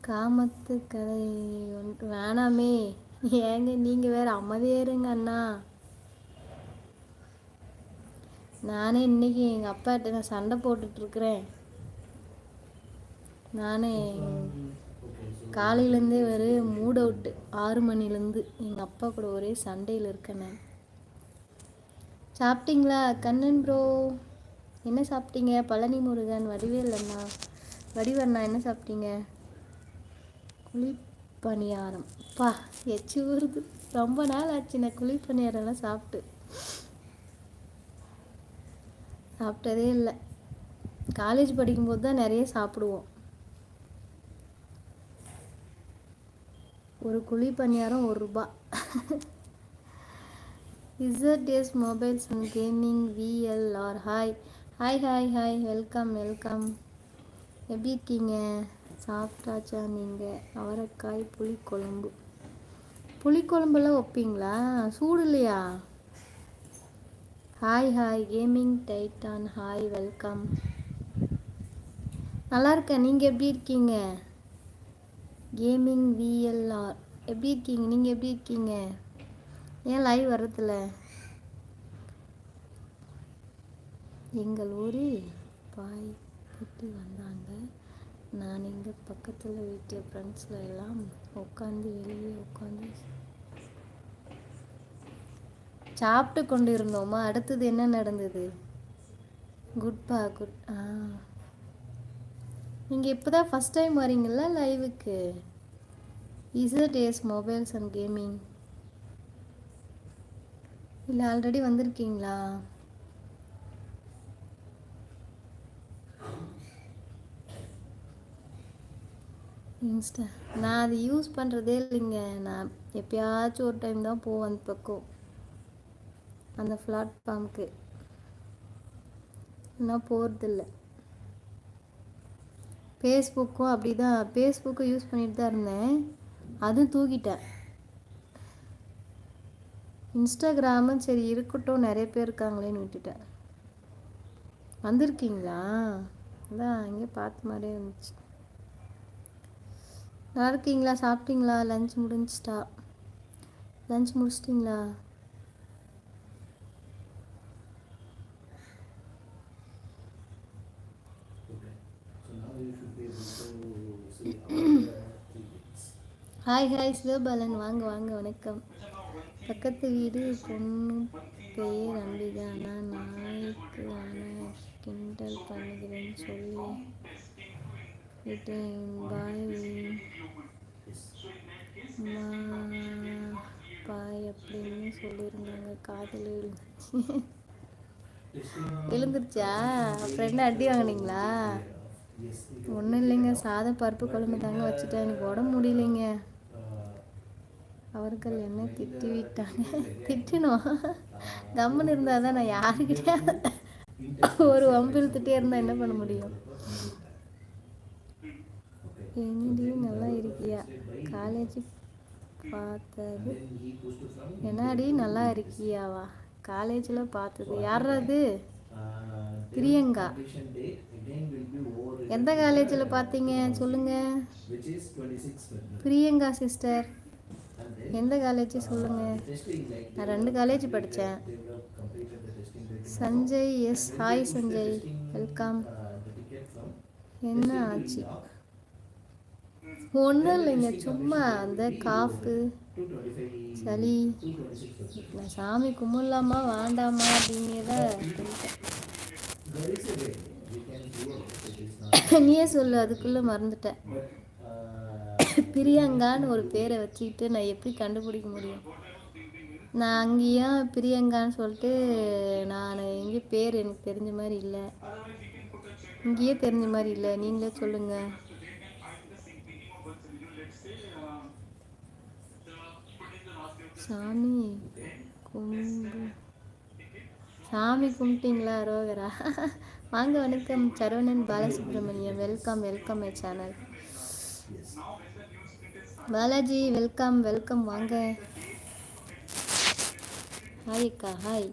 காமத்து கதை ஒன்று வேணாமே. ஏங்க நீங்கள் வேறு அமைதியே இருங்க அண்ணா. நானே இன்னைக்கு எங்கள் அப்பாட்ட நான் சண்டை போட்டுட்ருக்குறேன். நானே காலையிலேருந்தே ஒரு மூட் அவுட்டு. 6 மணிலேருந்து எங்கள் அப்பா கூட ஒரே சண்டையில் இருக்கேன் நான். சாப்பிட்டீங்களா கண்ணன் ப்ரோ? என்ன சாப்பிட்டீங்க? பழனி முருகன் வடிவேலண்ணா வடிவண்ணா என்ன சாப்பிட்டீங்க? குழிப்பணியாரம். பா எச்சு ஊறுது. ரொம்ப நாள் ஆச்சு நான் குழிப்பணியாரம்லாம் சாப்பிட்டதே இல்லை. காலேஜ் படிக்கும்போது தான் நிறைய சாப்பிடுவோம். ஒரு குழிப்பணியாரம் 1 ரூபா. ZS mobiles and gaming VLR. Hi hi hi hi, welcome welcome. எப்படி இருக்கீங்க? சாப்பிட்டாச்சா நீங்கள்? அவரைக்காய் புளிக்குழம்பு. புளிக்குழம்பெல்லாம் வைப்பீங்களா? சூடு இல்லையா? Hi hi gaming Titan. Hi welcome. நல்லா இருக்கேன். நீங்கள் எப்படி இருக்கீங்க? கேமிங் விஎல்ஆர் எப்படி இருக்கீங்க? நீங்கள் எப்படி இருக்கீங்க? ஏன் லைவ் வர்றதில்ல? எங்கள் ஊரில் பாய் போட்டு வந்தாங்க. நான் எங்கள் பக்கத்தில் வீட்டு ஃப்ரெண்ட்ஸில் எல்லாம் உட்காந்து வெளியே உட்காந்து சாப்பிட்டு கொண்டு இருந்தோமா. அடுத்தது என்ன நடந்தது? குட்பா குட். நீங்கள் இப்போ தான் ஃபஸ்ட் டைம் வரீங்களா லைவுக்கு? ZS mobiles and gaming. இல்லை ஆல்ரெடி வந்திருக்கீங்களா? இன்ஸ்டா நான் அது யூஸ் பண்ணுறதே இல்லைங்க. நான் எப்பயாச்சும் ஒரு டைம் தான் போவேன் அந்த பக்கம், அந்த பிளாட்ஃபார்முக்கு. நான் போகிறதில்ல. ஃபேஸ்புக்கும் அப்படி தான். ஃபேஸ்புக்கும் யூஸ் பண்ணிட்டு தான் இருந்தேன், அதுவும் தூக்கிட்டேன். இன்ஸ்டாகிராமும் சரி இருக்கட்டும், நிறைய பேர் இருக்காங்களேன்னு விட்டுட்டேன். வந்திருக்கீங்களா? அதான் இங்கே பார்த்த மாதிரியே இருந்துச்சு. நல்லா இருக்கீங்களா? சாப்பிட்டீங்களா? லஞ்ச் முடிஞ்சிட்டா? லஞ்ச் முடிச்சிட்டிங்களா? ஹாய் ஹாய் சிவபாலன், வாங்க வாங்க, வணக்கம். பக்கத்து வீடு பொண்ணு பெயர் அம்பிகா. நான் நாய்க்கு ஆனால் கிண்டல் பண்ணுகிறேன்னு சொல்லி விட்டேன். பாய் அப்படின்னு சொல்லியிருந்தாங்க. காதல் எழுந்துருச்சா? அப்புறம் என்ன அடி வாங்கினீங்களா? ஒன்றும் இல்லைங்க, சாதம் பருப்பு குழம்பு தாங்க வச்சுட்டேன். எனக்கு உடம்பு முடியலைங்க. அவர்கள் என்ன திட்டி விட்டாங்க. திட்டணும், கம்முன்னு இருந்தால் தான். நான் யாருக்கிட்டே ஒரு வம்பு இழுத்துட்டே இருந்தால் என்ன பண்ண முடியும்? என்னடி நல்லா இருக்கியா? காலேஜ் பார்த்தது என்னடி நல்லா இருக்கியாவா? காலேஜில் பார்த்தது யாராவது? பிரியங்கா. எந்த காலேஜில் பார்த்தீங்க சொல்லுங்க? பிரியங்கா சிஸ்டர் எந்த காலேஜ் சொல்லுங்க? நான் 2 காலேஜ் படித்தேன். Sanjay S. Hi Sanjay, welcome. என்ன ஆச்சு? ஒன்றும் இல்லைங்க, சும்மா அந்த காஃபு சளி. நான் சாமி கும்பிடலாமா வேண்டாமா அப்படிங்கிறத நீயே சொல்லு, அதுக்குள்ளே மறந்துட்டேன். பிரியங்கான்னு ஒரு பேரை வச்சுக்கிட்டு நான் எப்படி கண்டுபிடிக்க முடியும்? நான் அங்கேயும் பிரியங்கான்னு சொல்லிட்டு நான் எங்கேயே பேர் எனக்கு தெரிஞ்ச மாதிரி இல்லை, இங்கேயே தெரிஞ்ச மாதிரி இல்லை. நீங்களே சொல்லுங்கள். சாமி கும்பிட்டீங்களா? ரோகரா வாங்க, வணக்கம். Saravanan Balasubramaniam, welcome welcome my channel. Balaji welcome welcome, வாங்க. ஹாய் அக்கா, ஹாய்.